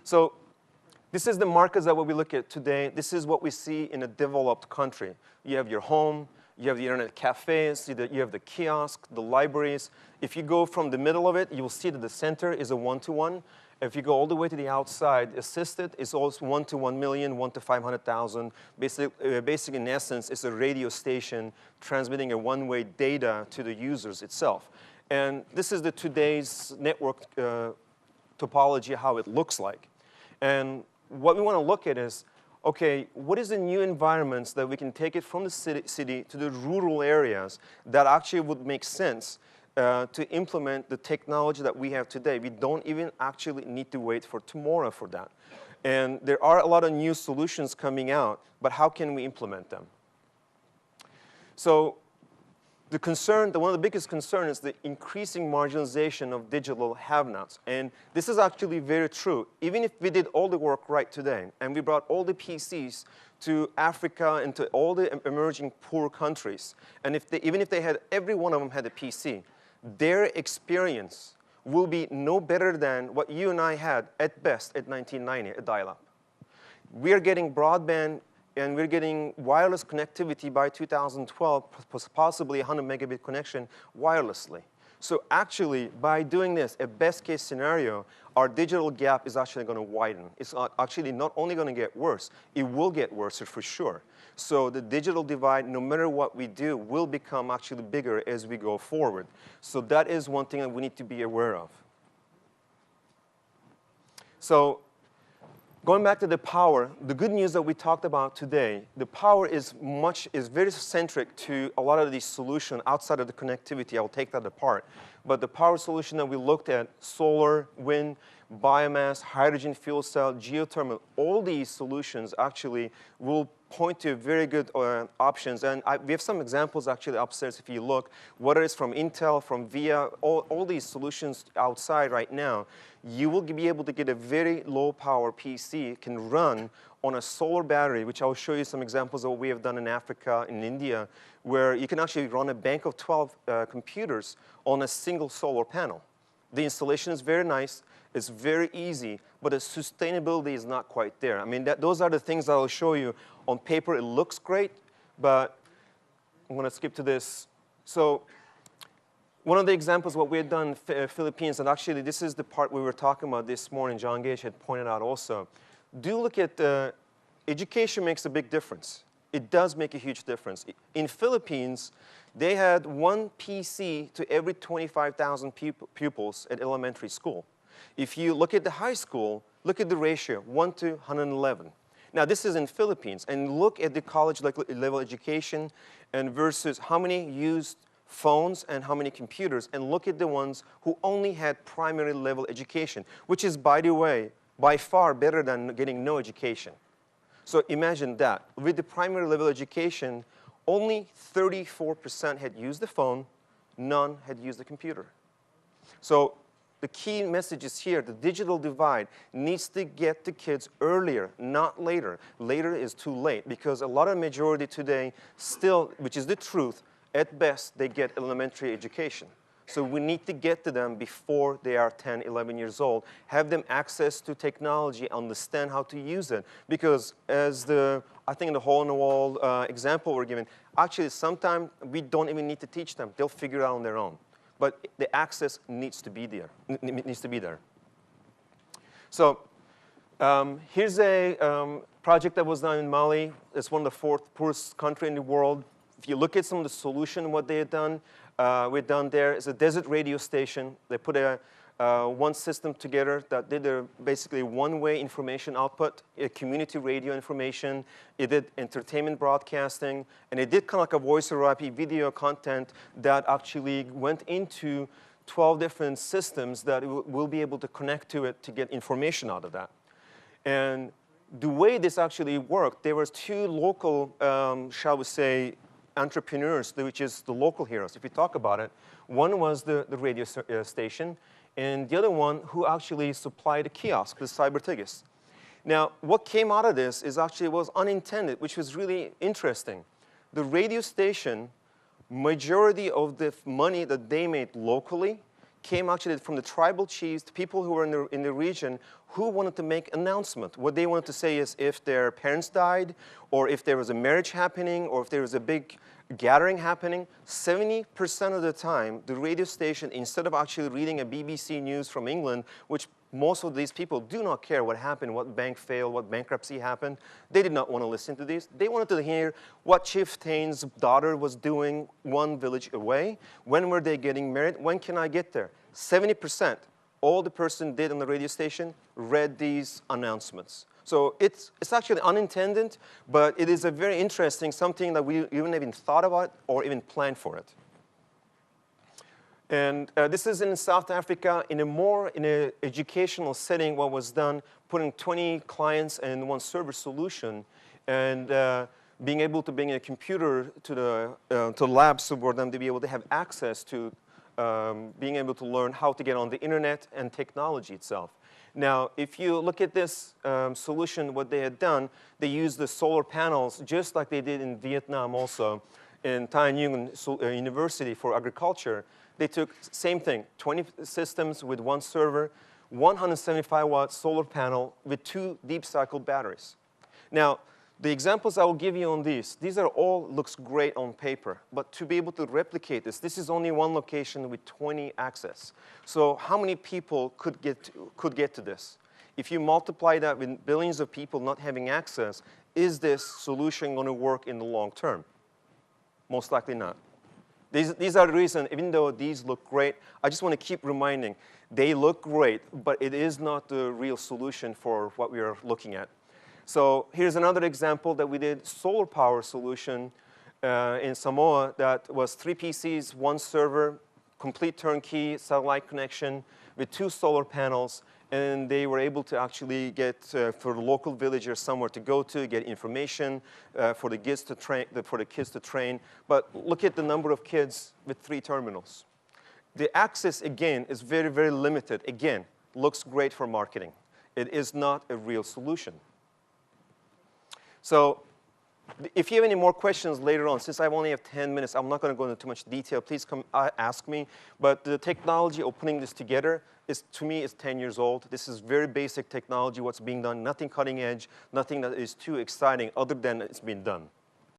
So this is the markets that we look at today. This is what we see in a developed country. You have your home, you have the internet cafes, you have the kiosk, the libraries. If you go from the middle of it, you will see that the center is a one-to-one. If you go all the way to the outside, assisted is also 1 to 1 million, 1 to 500,000. Basically, in essence, it's a radio station transmitting a one-way data to the users itself. And this is today's network topology, how it looks like. And what we want to look at is, okay, what is the new environments that we can take it from the city to the rural areas that actually would make sense to implement the technology that we have today. We don't even actually need to wait for tomorrow for that. And there are a lot of new solutions coming out, but how can we implement them? So the concern, one of the biggest concerns is the increasing marginalization of digital have-nots. And this is actually very true. Even if we did all the work right today, and we brought all the PCs to Africa and to all the emerging poor countries, and even if they had, every one of them had a PC, their experience will be no better than what you and I had at best at 1990, a dial-up. We are getting broadband and we're getting wireless connectivity by 2012, possibly 100 megabit connection wirelessly. So actually, by doing this, a best case scenario, our digital gap is actually going to widen. It's actually not only going to get worse, it will get worse for sure. So the digital divide, no matter what we do, will become actually bigger as we go forward. So that is one thing that we need to be aware of. So going back to the power, the good news that we talked about today, the power is very centric to a lot of these solutions outside of the connectivity. I'll take that apart. But the power solution that we looked at, solar, wind, biomass, hydrogen fuel cell, geothermal, all these solutions actually will point to very good options. And we have some examples actually upstairs if you look, whether it's from Intel, from VIA, all these solutions outside right now, you will be able to get a very low power PC, can run on a solar battery, which I'll show you some examples of what we have done in Africa, in India, where you can actually run a bank of 12 computers on a single solar panel. The installation is very nice. It's very easy, but the sustainability is not quite there. I mean, those are the things that I'll show you. On paper, it looks great, but I'm going to skip to this. So one of the examples, what we had done in Philippines, and actually this is the part we were talking about this morning, John Gage had pointed out also. Do look at education makes a big difference. It does make a huge difference. In Philippines, they had one PC to every 25,000 pupils at elementary school. If you look at the high school, look at the ratio, 1 to 111. Now, this is in Philippines. And look at the college level education and versus how many used phones and how many computers. And look at the ones who only had primary level education, which is, by the way, by far better than getting no education. So imagine that. With the primary level education, only 34% had used the phone, none had used the computer. So the key message is here, the digital divide needs to get to kids earlier, not later. Later is too late because a lot of majority today still, which is the truth, at best they get elementary education. So we need to get to them before they are 10, 11 years old, have them access to technology, understand how to use it. Because as I think in the hole-in-the-wall example we're given, actually sometimes we don't even need to teach them. They'll figure it out on their own. But the access needs to be there. So here's a project that was done in Mali. It's one of the fourth poorest country in the world. If you look at some of the solution, what they had done, we've done there is a desert radio station. They put one system together that did basically one-way information output, community radio information. It did entertainment broadcasting, and it did kind of like a voice over IP video content that actually went into 12 different systems that will be able to connect to it to get information out of that. And the way this actually worked, there was two local, shall we say, entrepreneurs, which is the local heroes, if we talk about it. One was the radio station, and the other one who actually supplied a kiosk, the CyberTigus. Now, what came out of this is actually was unintended, which was really interesting. The radio station, majority of the money that they made locally came actually from the tribal chiefs, people who were in the region who wanted to make announcement. What they wanted to say is if their parents died, or if there was a marriage happening, or if there was a big gathering happening, 70% of the time, the radio station, instead of actually reading a BBC News from England, which most of these people do not care what happened, what bank failed, what bankruptcy happened. They did not want to listen to these. They wanted to hear what chieftain's daughter was doing one village away. When were they getting married? When can I get there? 70%, all the person did on the radio station read these announcements. So it's actually unintended, but it is a very interesting, something that we even thought about or even planned for it. And this is in South Africa in an educational setting. What was done, putting 20 clients in one server solution, and being able to bring a computer to the labs for them to be able to have access to being able to learn how to get on the internet and technology itself. Now, if you look at this solution, what they had done, they used the solar panels just like they did in Vietnam also, in Thanh Nguyen University for agriculture. They took same thing, 20 systems with one server, 175-watt solar panel with 2 deep cycle batteries. Now, the examples I will give you on these are all looks great on paper, but to be able to replicate this is only one location with 20 access. So how many people could get to this? If you multiply that with billions of people not having access, is this solution going to work in the long term? Most likely not. These are the reasons, even though these look great, I just want to keep reminding, they look great, but it is not the real solution for what we are looking at. So here's another example that we did, solar power solution in Samoa that was 3 PCs, 1 server, complete turnkey satellite connection with 2 solar panels, and they were able to actually get, for the local villagers, somewhere to go to, get information, for the kids to train. But look at the number of kids with 3 terminals. The access, again, is very, very limited. Again, looks great for marketing. It is not a real solution. So if you have any more questions later on, since I only have 10 minutes, I'm not going to go into too much detail. Please come ask me. But the technology of putting this together to me, is 10 years old. This is very basic technology, what's being done, nothing cutting edge, nothing that is too exciting other than it's been done.